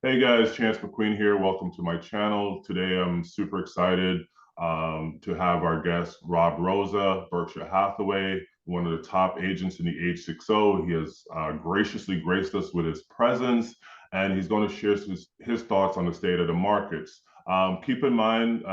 Hey guys, Chance McQueen here. Welcome to my channel. Today I'm super excited to have our guest Rob Rosa, Berkshire Hathaway, one of the top agents in the H60. He has graciously graced us with his presence, and he's going to share his thoughts on the state of the markets. Keep in mind,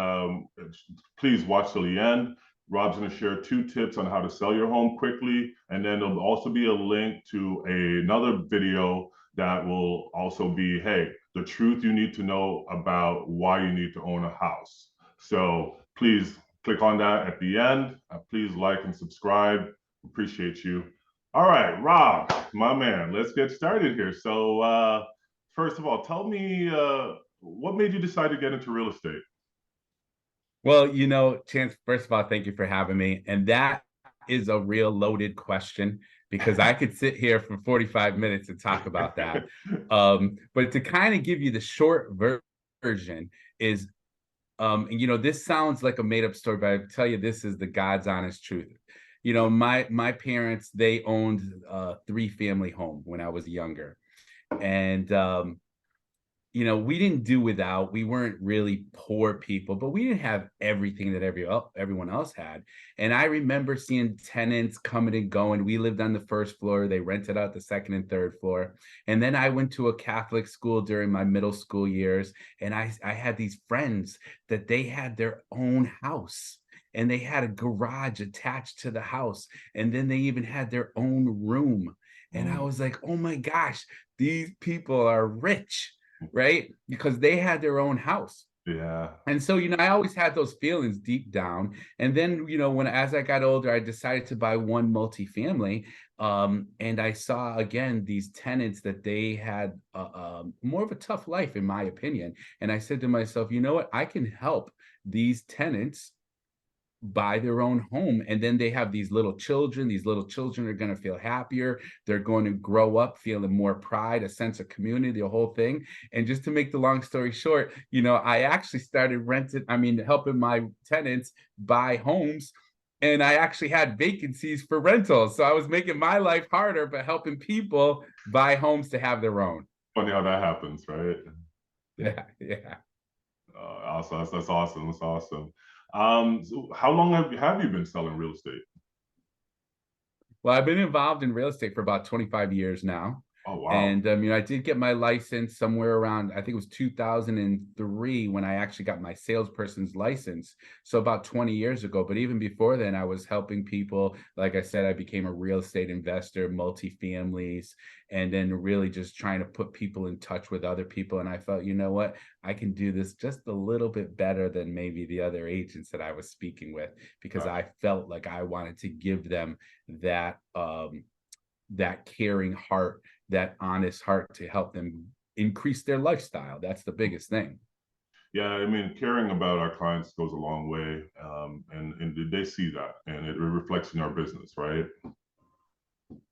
please watch till the end. Rob's going to share 2 tips on how to sell your home quickly, and then there'll also be a link to another video that will also be, hey, the truth you need to know about why you need to own a house. So please click on that at the end. Please like and subscribe. Appreciate you. All right, Rob, my man, let's get started here. So first of all, tell me what made you decide to get into real estate? Well, Chance, first of all, thank you for having me. And that is a real loaded question because I could sit here for 45 minutes and talk about that. But to kind of give you the short version is, and this sounds like a made up story, but I tell you, this is the God's honest truth. My parents, they owned a 3-family home when I was younger. And we didn't do without. We weren't really poor people, but we didn't have everything that everyone else had. And I remember seeing tenants coming and going. We lived on the first floor. They rented out the second and third floor. And then I went to a Catholic school during my middle school years. And I had these friends that they had their own house. And they had a garage attached to the house. And then they even had their own room. And I Mm, was like, oh my gosh, these people are rich, right? Because they had their own house. yeah. And so, I always had those feelings deep down. And then, as I got older, I decided to buy one multifamily. And I saw again these tenants that they had more of a tough life, in my opinion. And I said to myself, you know what? I can help these tenants buy their own home, and then they have these little children are going to feel happier, they're going to grow up feeling more pride, a sense of community, the whole thing. And just to make the long story short, I actually started helping my tenants buy homes, and I actually had vacancies for rentals, so I was making my life harder but helping people buy homes to have their own. Funny how that happens, right? Yeah. Awesome. That's awesome. That's awesome. So how long have you been selling real estate? Well, I've been involved in real estate for about 25 years now. Oh, wow. And I did get my license somewhere around, I think it was 2003 when I actually got my salesperson's license. So about 20 years ago. But even before then, I was helping people. Like I said, I became a real estate investor, multifamilies, and then really just trying to put people in touch with other people. And I felt, you know what, I can do this just a little bit better than maybe the other agents that I was speaking with, because Uh, I felt like I wanted to give them that that caring heart, that honest heart, to help them increase their lifestyle. That's the biggest thing. yeah, I mean, caring about our clients goes a long way, and they see that, and it reflects in our business, right?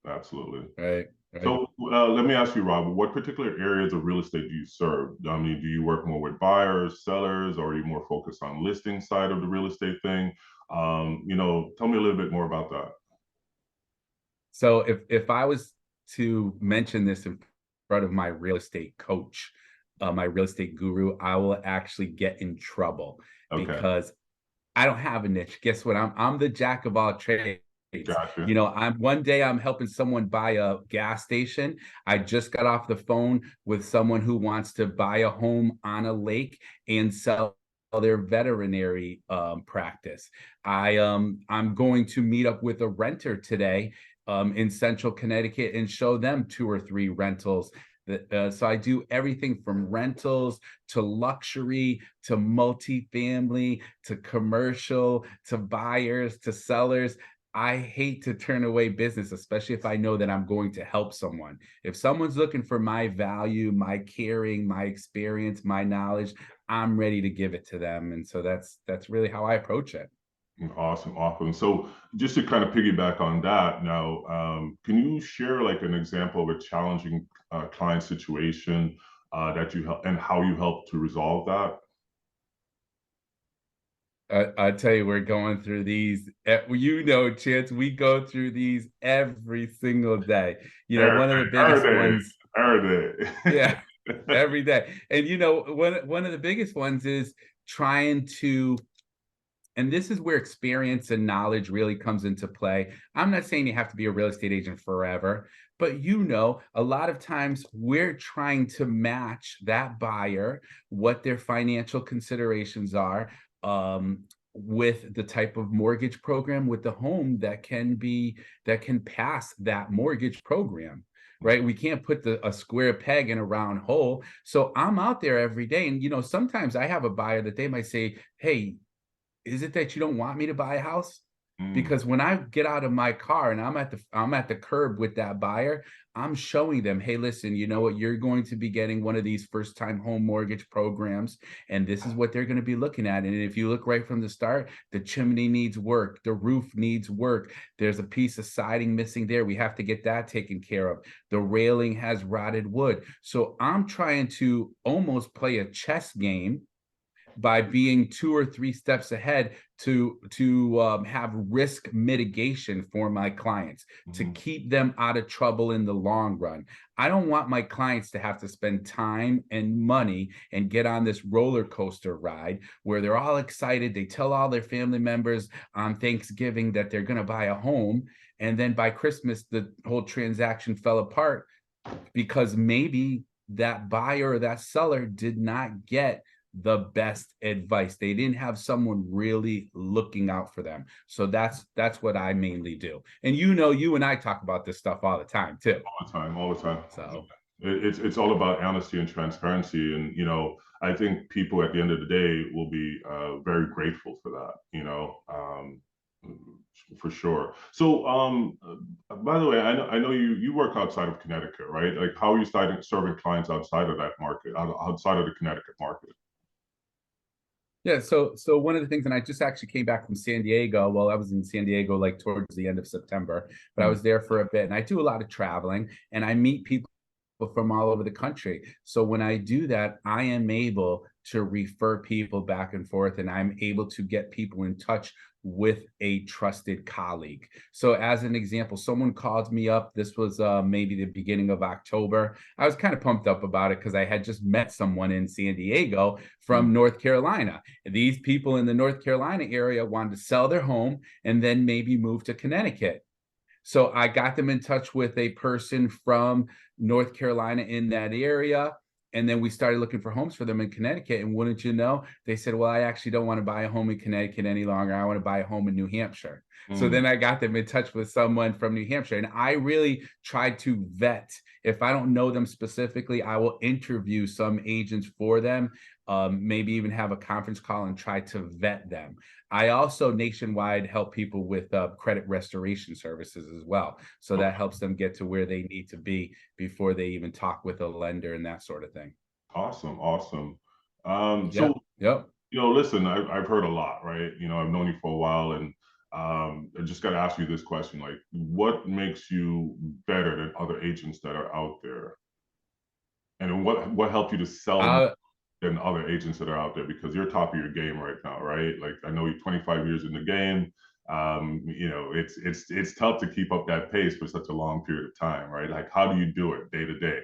Absolutely. Right. Right. So let me ask you, Rob, what particular areas of real estate do you serve? I mean, do you work more with buyers, sellers, or are you more focused on listing side of the real estate thing? Tell me a little bit more about that. So if I was to mention this in front of my real estate coach, my real estate guru, I will actually get in trouble Okay, because I don't have a niche. Guess what? I'm the jack of all trades. gotcha. I'm one day I'm helping someone buy a gas station. I just got off the phone with someone who wants to buy a home on a lake and sell their veterinary practice. I'm going to meet up with a renter today in central Connecticut and show them 2 or 3 rentals. So I do everything from rentals to luxury to multifamily to commercial to buyers to sellers. I hate to turn away business, especially if I know that I'm going to help someone. If someone's looking for my value, my caring, my experience, my knowledge, I'm ready to give it to them. And so that's really how I approach it. Awesome, awesome. So just to kind of piggyback on that, now, can you share like an example of a challenging client situation that you help and how you help to resolve that? I tell you, we're going through these. Chance, we go through these every single day. Every One of the day, every biggest day, ones. every day. Yeah. every day. And one of the biggest ones is trying to, and this is where experience and knowledge really comes into play. I'm not saying you have to be a real estate agent forever, but a lot of times we're trying to match that buyer, what their financial considerations are, with the type of mortgage program, with the home that can pass that mortgage program. Right. We can't put a square peg in a round hole. So I'm out there every day. And sometimes I have a buyer that they might say, hey, is it that you don't want me to buy a house? Mm, Because when I get out of my car and I'm at the curb with that buyer, I'm showing them, hey, listen, you know what? You're going to be getting one of these first time home mortgage programs, and this is what they're going to be looking at. And if you look right from the start, the chimney needs work, the roof needs work. There's a piece of siding missing there. We have to get that taken care of. The railing has rotted wood. So I'm trying to almost play a chess game by being 2 or 3 steps ahead to have risk mitigation for my clients, to mhm. keep them out of trouble in the long run. I don't want my clients to have to spend time and money and get on this roller coaster ride where they're all excited. They tell all their family members on Thanksgiving that they're going to buy a home. And then by Christmas, the whole transaction fell apart because maybe that buyer or that seller did not get the best advice. They didn't have someone really looking out for them. So that's what I mainly do. And you and I talk about this stuff all the time too. All the time, all the time. So It's all about honesty and transparency, and I think people at the end of the day will be very grateful for that. For sure. So, by the way, I know you work outside of Connecticut, right? Like, how are you starting serving clients outside of that market, outside of the Connecticut market? yeah, so one of the things, and I just actually came back from San Diego. Well, I was in San Diego like towards the end of September, but I Mm, was there for a bit, and I do a lot of traveling, and I meet people from all over the country. So when I do that, I am able to refer people back and forth, and I'm able to get people in touch with a trusted colleague. So as an example, someone called me up. This was maybe the beginning of October. I was kind of pumped up about it because I had just met someone in San Diego mm, from North Carolina. These people in the North Carolina area wanted to sell their home and then maybe move to Connecticut. So I got them in touch with a person from North Carolina in that area. And then we started looking for homes for them in Connecticut. And wouldn't you know, they said, well, I actually don't want to buy a home in Connecticut any longer. I want to buy a home in New Hampshire. So mm. then I got them in touch with someone from New Hampshire. And I really tried to vet. If I don't know them specifically, I will interview some agents for them, maybe even have a conference call and try to vet them. I also nationwide help people with credit restoration services as well. So that helps them get to where they need to be before they even talk with a lender and that sort of thing. Awesome, awesome. So Yep. Yep. listen, I've heard a lot, right? I've known you for a while, and I just got to ask you this question: like, what makes you better than other agents that are out there, and what helped you to sell more Uh, than other agents that are out there? Because you're top of your game right now, right? Like, I know you're 25 years in the game. It's tough to keep up that pace for such a long period of time, right? Like, how do you do it day to day?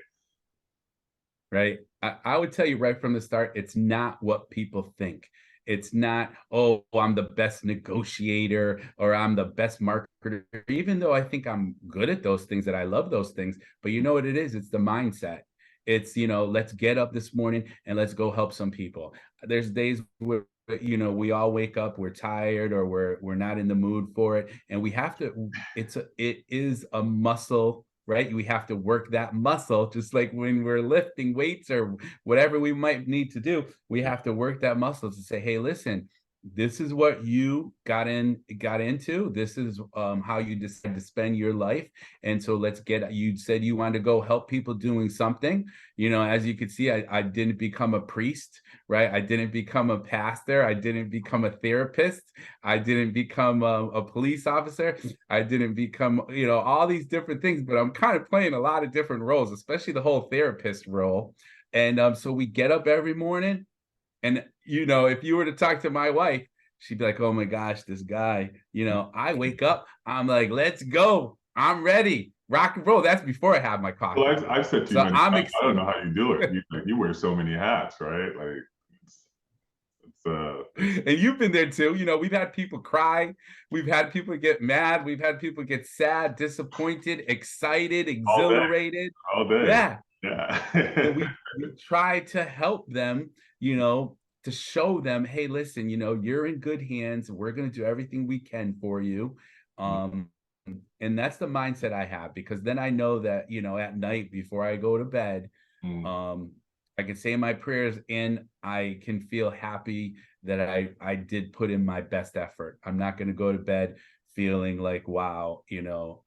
right. I would tell you right from the start, it's not what people think. It's not, oh, I'm the best negotiator or I'm the best marketer, even though I think I'm good at those things, that I love those things. But you know what it is? It's the mindset. It's, let's get up this morning and let's go help some people. There's days where we all wake up, we're tired or we're not in the mood for it. And we have to, it is a muscle, right? We have to work that muscle, just like when we're lifting weights or whatever we might need to do. We have to work that muscle to say, hey, listen, this is what you got into. This is how you decide to spend your life. And so you said you wanted to go help people doing something. As you could see, I didn't become a priest, right? I didn't become a pastor. I didn't become a therapist. I didn't become a police officer. I didn't become, all these different things, but I'm kind of playing a lot of different roles, especially the whole therapist role. And so we get up every morning, and if you were to talk to my wife, she'd be like, oh my gosh, this guy, I wake up, I'm like, let's go. I'm ready. Rock and roll. That's before I have my Well, coffee. I've said to you So many I'm times, I don't excited. know how you do it. You wear so many hats, right? Like it's And you've been there too. We've had people cry, we've had people get mad, we've had people get sad, disappointed, excited, all day, exhilarated. all day. Yeah. And Yeah. we try to help them, you know, to show them, hey, listen, you're in good hands. We're going to do everything we can for you. Um, and that's the mindset I have, because then I know that, at night before I go to bed, Mm, um, I can say my prayers and I can feel happy that I did put in my best effort. I'm not going to go to bed feeling like, wow,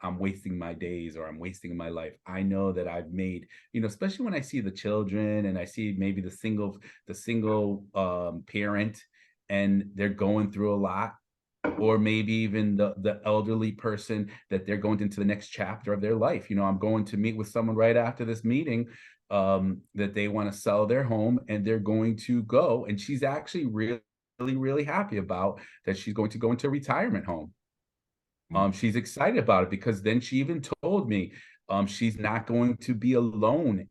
I'm wasting my days or I'm wasting my life. I know that I've made, especially when I see the children and I see maybe the single parent, and they're going through a lot, or maybe even the elderly person that they're going into the next chapter of their life. I'm going to meet with someone right after this meeting, that they want to sell their home, and they're going to go, and she's actually really, really happy about that. She's going to go into a retirement home. mm. She's excited about it, because then she even told me, she's not going to be alone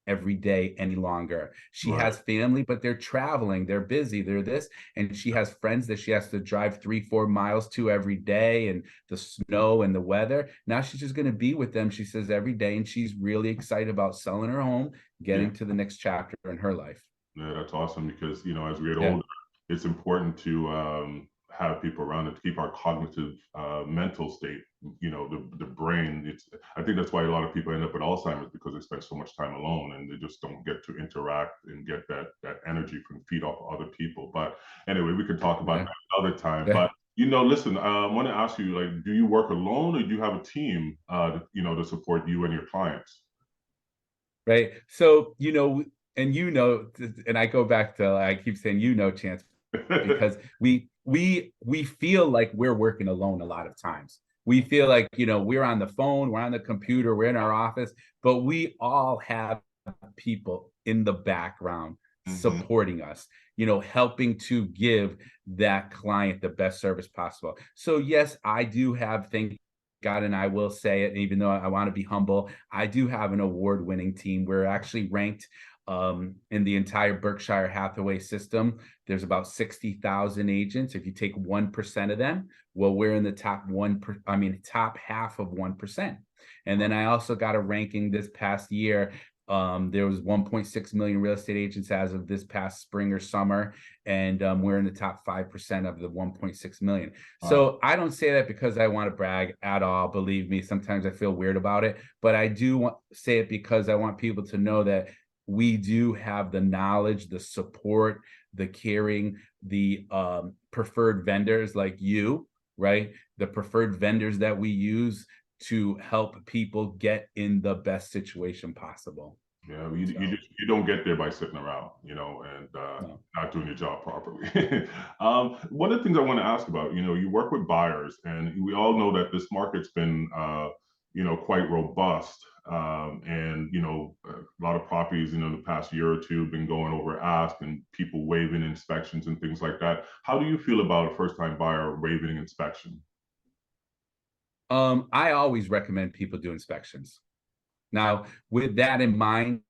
every day any longer. She Right. has family, but they're traveling, they're busy, they're this, and she has friends that she has to drive 3-4 miles to every day, and the snow and the weather. Now she's just going to be with them, she says, every day, and she's really excited about selling her home, Yeah. getting to the next chapter in her life. Yeah, that's awesome because as we get Yeah. older, it's important to have people around to keep our cognitive mental state. The brain. I think that's why a lot of people end up with Alzheimer's, because they spend so much time alone and they just don't get to interact and get that energy from feed off other people. But anyway, we could talk about Yeah. that another time. Yeah. But listen, I want to ask you, like, do you work alone or do you have a team, to support you and your clients? Right. So, and I go back to, I keep saying, Chance, because we feel like we're working alone a lot of times. We feel like, we're on the phone, we're on the computer, we're in our office, but we all have people in the background Hmm. supporting us, helping to give that client the best service possible. So yes, I do have, thank God, and I will say it, even though I want to be humble, I do have an award-winning team. We're actually ranked, in the entire Berkshire Hathaway system. There's about 60,000 agents. If you take 1% of them, well, we're in the top top half of 1%. And then I also got a ranking this past year. There was 1.6 million real estate agents as of this past spring or summer, and we're in the top 5% of the 1.6 million. Wow. So I don't say that because I want to brag at all. Believe me, sometimes I feel weird about it, but I do say it because I want people to know that we do have the knowledge, the support, the caring, the preferred vendors like you, right? The preferred vendors that we use to help people get in the best situation possible. Yeah, you So, you don't get there by sitting around, and no. not doing your job properly. One of the things I want to ask about, you work with buyers, and we all know that this market's been, quite robust. And a lot of properties, the past year or two, have been going over ask, and people waiving inspections and things like that. How do you feel about a first-time buyer waiving an inspection? I always recommend people do inspections. Now, with that in mind,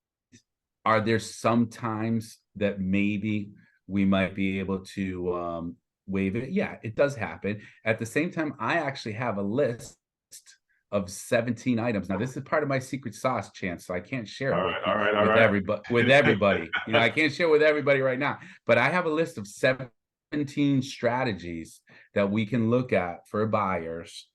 are there some times that maybe we might be able to waive it? Yeah, it does happen. At the same time, I actually have a list of 17 items. Now, this is part of my secret sauce, Chance, so I can't share All it right, all right, all with right. everybody. With everybody, I can't share with everybody right now. But I have a list of 17 strategies that we can look at for buyers,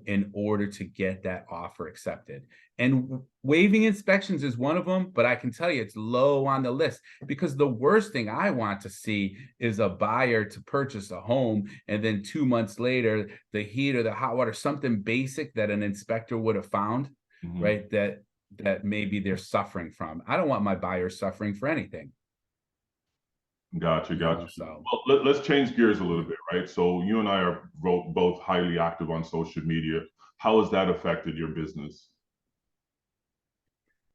in order to get that offer accepted. And waiving inspections is one of them, but I can tell you it's low on the list, because the worst thing I want to see is a buyer to purchase a home, and then 2 months later, the heat or the hot water, something basic that an inspector would have found, Mhm. right? That maybe they're suffering from. I don't want my buyers suffering for anything, Gotcha, gotcha. so. Well, let's change gears a little bit, right? So you and I are both highly active on social media. How has that affected your business?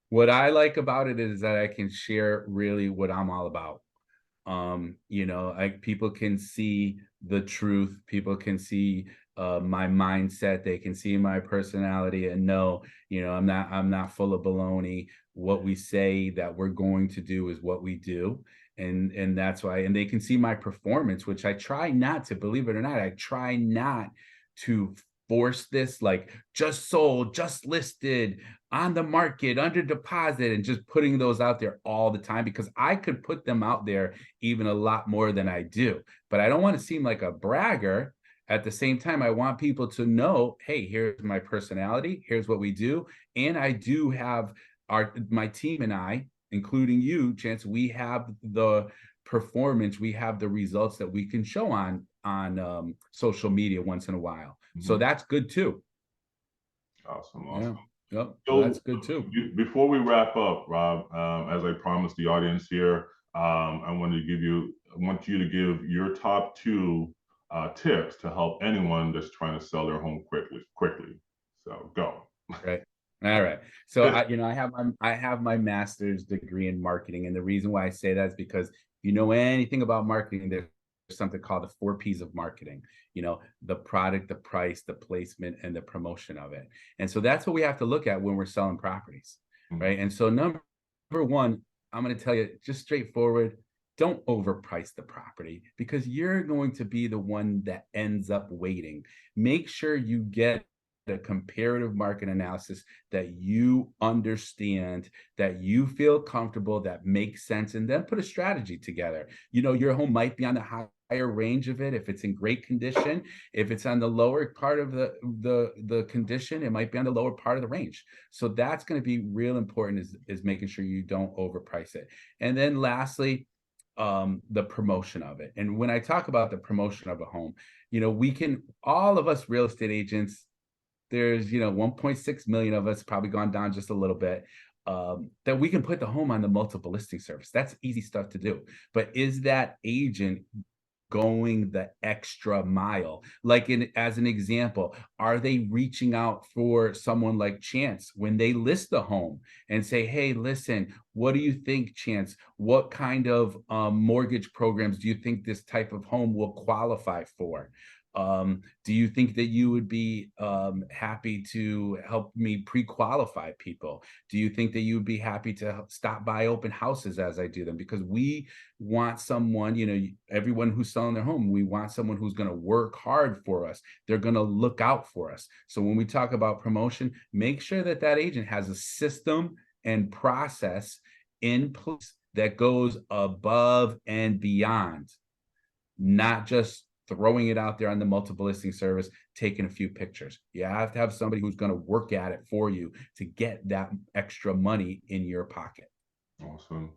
What I like about it is that I can share really what I'm all about. People can see the truth, people can see my mindset. They can see my personality and know, I'm not full of baloney. What we say that we're going to do is what we do. And that's why, and they can see my performance, which I try not to, believe it or not, I try not to force this, like just sold, just listed, on the market, under deposit, and just putting those out there all the time, because I could put them out there even a lot more than I do. But I don't want to seem like a bragger. At the same time, I want people to know, hey, here's my personality, here's what we do. And I do have my team and I, including you, Chance, we have the performance, we have the results that we can show on social media once in a while. So that's good too. Awesome. Yeah. Yep. So So that's good too. Before we wrap up, Rob, as I promised the audience here, I want you to give your top two tips to help anyone that's trying to sell their home quickly. So go. Right. All right. So I have my master's degree in marketing, and the reason why I say that is because if you know anything about marketing, there's something called the 4 P's of marketing. The product, the price, the placement, and the promotion of it. And so that's what we have to look at when we're selling properties, right? And so number one, I'm going to tell you just straightforward, don't overprice the property, because you're going to be the one that ends up waiting. Make sure you get a comparative market analysis that you understand, that you feel comfortable, that makes sense, and then put a strategy together. Your home might be on the higher range of it if it's in great condition. If it's on the lower part of the condition, it might be on the lower part of the range. So that's going to be real important, is making sure you don't overprice it. And then lastly, the promotion of it. And when I talk about the promotion of a home, all of us real estate agents, there's 1.6 million of us, probably gone down just a little bit, that we can put the home on the multiple listing service. That's easy stuff to do. But is that agent going the extra mile? Like, as an example, are they reaching out for someone like Chance when they list the home and say, hey, listen, what do you think, Chance? What kind of mortgage programs do you think this type of home will qualify for? Do you think that you would be happy to help me pre-qualify people? Do you think that you would be happy to stop by open houses as I do them? Because we want someone, everyone who's selling their home, we want someone who's going to work hard for us. They're going to look out for us. So when we talk about promotion, make sure that that agent has a system and process in place that goes above and beyond, not just throwing it out there on the multiple listing service, taking a few pictures. You have to have somebody who's going to work at it for you to get that extra money in your pocket. Awesome.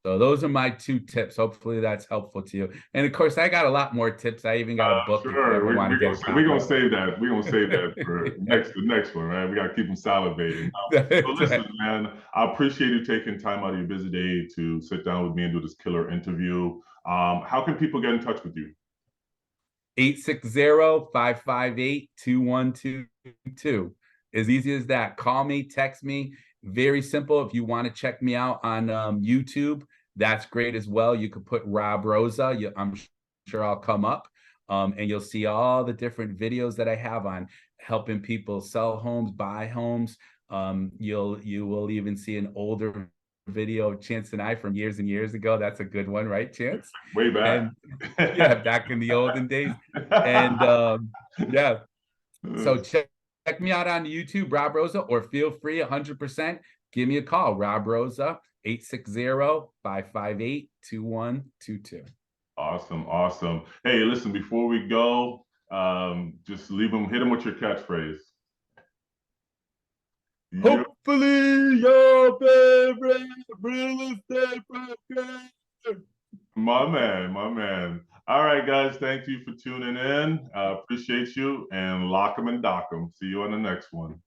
So those are my 2 tips. Hopefully that's helpful to you. And of course, I got a lot more tips. I even got a book. Sure. If you ever want to get We're gonna save that. We're gonna save that for the next one, right? We gotta keep them salivating. So listen, man, I appreciate you taking time out of your busy day to sit down with me and do this killer interview. How can people get in touch with you? 860-558-2122. As easy as that. Call me, text me. Very simple. If you want to check me out on YouTube, that's great as well. You could put Rob Rosa. I'm sure I'll come up, and you'll see all the different videos that I have on helping people sell homes, buy homes. You will even see an older video of Chance and I from years and years ago. That's a good one, right, Chance? Way back. And yeah, back in the olden days. And yeah, so check me out on YouTube, Rob Rosa, or feel free 100%. Give me a call, Rob Rosa, 860-558-2122. Awesome. Hey, listen, before we go, just hit them with your catchphrase. Hopefully your favorite real estate broker. My man. All right, guys, thank you for tuning in. Appreciate you, and lock 'em and dock 'em. See you on the next one.